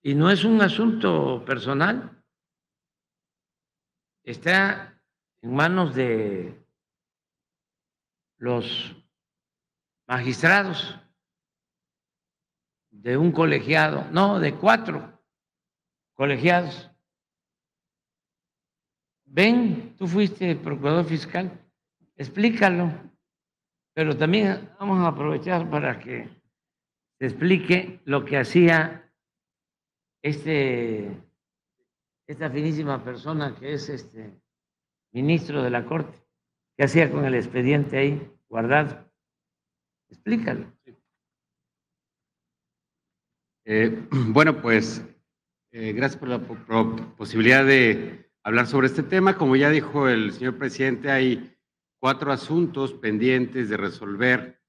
Y no es un asunto personal, está en manos de los magistrados, de un colegiado, no, de 4 colegiados. Ven, tú fuiste procurador fiscal, explícalo, pero también vamos a aprovechar para que se explique lo que hacía esta finísima persona que es ministro de la Corte, que hacía con el expediente ahí guardado. Explícalo. Bueno, pues gracias por la posibilidad de hablar sobre este tema. Como ya dijo el señor presidente, hay 4 asuntos pendientes de resolver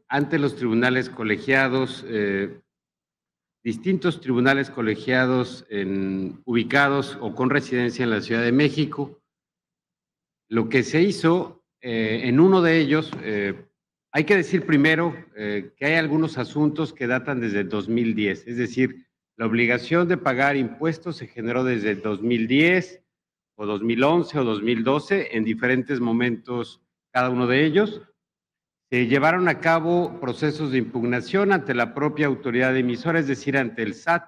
ante los tribunales colegiados, distintos tribunales colegiados ubicados o con residencia en la Ciudad de México. Lo que se hizo en uno de ellos, hay que decir primero que hay algunos asuntos que datan desde el 2010, es decir, la obligación de pagar impuestos se generó desde el 2010 o 2011 o 2012, en diferentes momentos cada uno de ellos. Se llevaron a cabo procesos de impugnación ante la propia autoridad emisora, es decir, ante el SAT.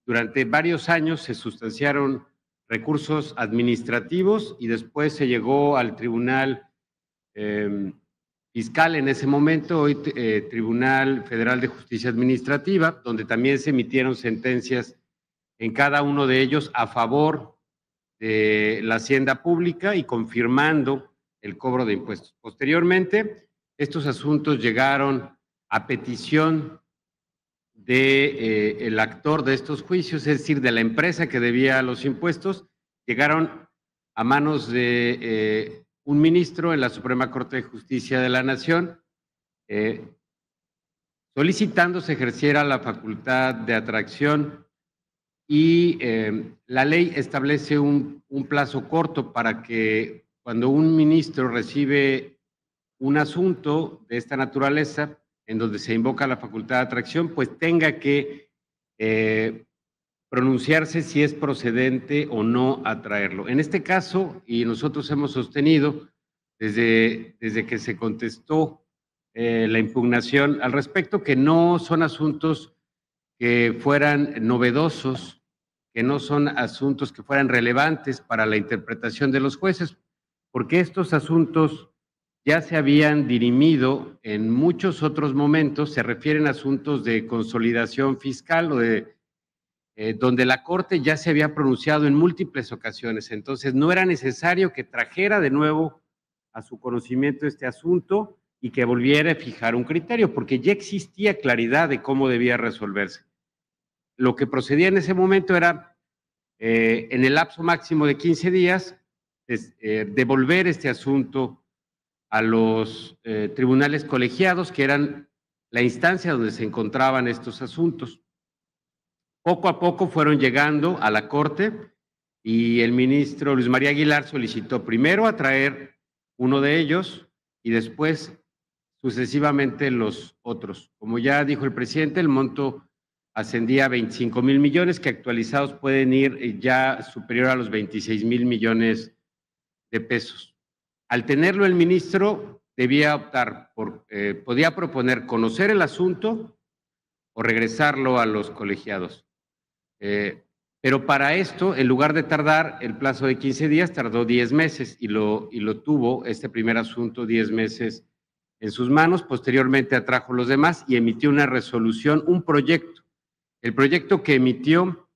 Durante varios años se sustanciaron recursos administrativos y después se llegó al Tribunal Fiscal en ese momento, hoy Tribunal Federal de Justicia Administrativa, donde también se emitieron sentencias en cada uno de ellos a favor de la hacienda pública y confirmando el cobro de impuestos. Posteriormente, estos asuntos llegaron a petición del actor de estos juicios, es decir, de la empresa que debía los impuestos, llegaron a manos de un ministro en la Suprema Corte de Justicia de la Nación, solicitando se ejerciera la facultad de atracción y la ley establece un plazo corto para que cuando un ministro recibe un asunto de esta naturaleza, en donde se invoca la facultad de atracción, pues tenga que pronunciarse si es procedente o no atraerlo. En este caso, y nosotros hemos sostenido desde que se contestó la impugnación al respecto, que no son asuntos que fueran novedosos, que no son asuntos que fueran relevantes para la interpretación de los jueces, porque estos asuntos ya se habían dirimido en muchos otros momentos, se refieren a asuntos de consolidación fiscal o donde la Corte ya se había pronunciado en múltiples ocasiones. Entonces, no era necesario que trajera de nuevo a su conocimiento este asunto y que volviera a fijar un criterio, porque ya existía claridad de cómo debía resolverse. Lo que procedía en ese momento era, en el lapso máximo de 15 días, devolver este asunto a los tribunales colegiados, que eran la instancia donde se encontraban estos asuntos. Poco a poco fueron llegando a la Corte y el ministro Luis María Aguilar solicitó primero atraer uno de ellos y después sucesivamente los otros. Como ya dijo el presidente, el monto ascendía a 25,000 millones, que actualizados pueden ir ya superior a los 26,000 millones de pesos. Al tenerlo el ministro, debía optar podía proponer conocer el asunto o regresarlo a los colegiados. Pero para esto, en lugar de tardar el plazo de 15 días, tardó 10 meses y lo tuvo este primer asunto 10 meses en sus manos. Posteriormente atrajo los demás y emitió una resolución, un proyecto. El proyecto que emitió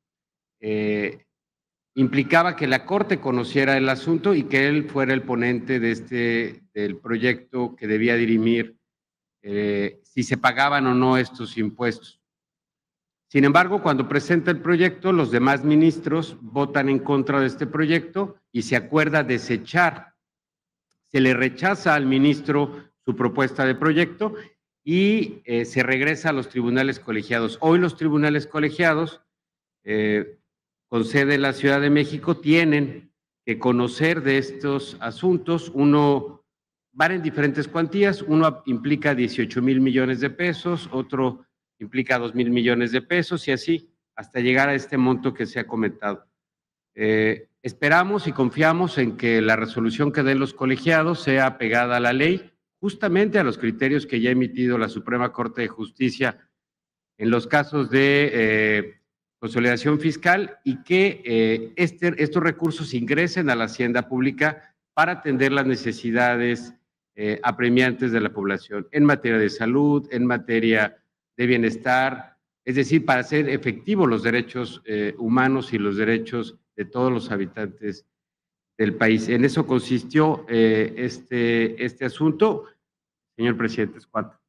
implicaba que la Corte conociera el asunto y que él fuera el ponente del proyecto que debía dirimir si se pagaban o no estos impuestos. Sin embargo, cuando presenta el proyecto, los demás ministros votan en contra de este proyecto y se acuerda desechar. Se le rechaza al ministro su propuesta de proyecto y se regresa a los tribunales colegiados. Hoy los tribunales colegiados, con sede en la Ciudad de México, tienen que conocer de estos asuntos. Uno van en diferentes cuantías, uno implica 18,000 millones de pesos, otro implica 2,000 millones de pesos y así hasta llegar a este monto que se ha comentado. Esperamos y confiamos en que la resolución que den los colegiados sea apegada a la ley, justamente a los criterios que ya ha emitido la Suprema Corte de Justicia en los casos de consolidación fiscal y que estos recursos ingresen a la hacienda pública para atender las necesidades apremiantes de la población en materia de salud, en materia de bienestar, es decir, para hacer efectivos los derechos humanos y los derechos de todos los habitantes del país. En eso consistió este asunto. Señor presidente, es cuanto.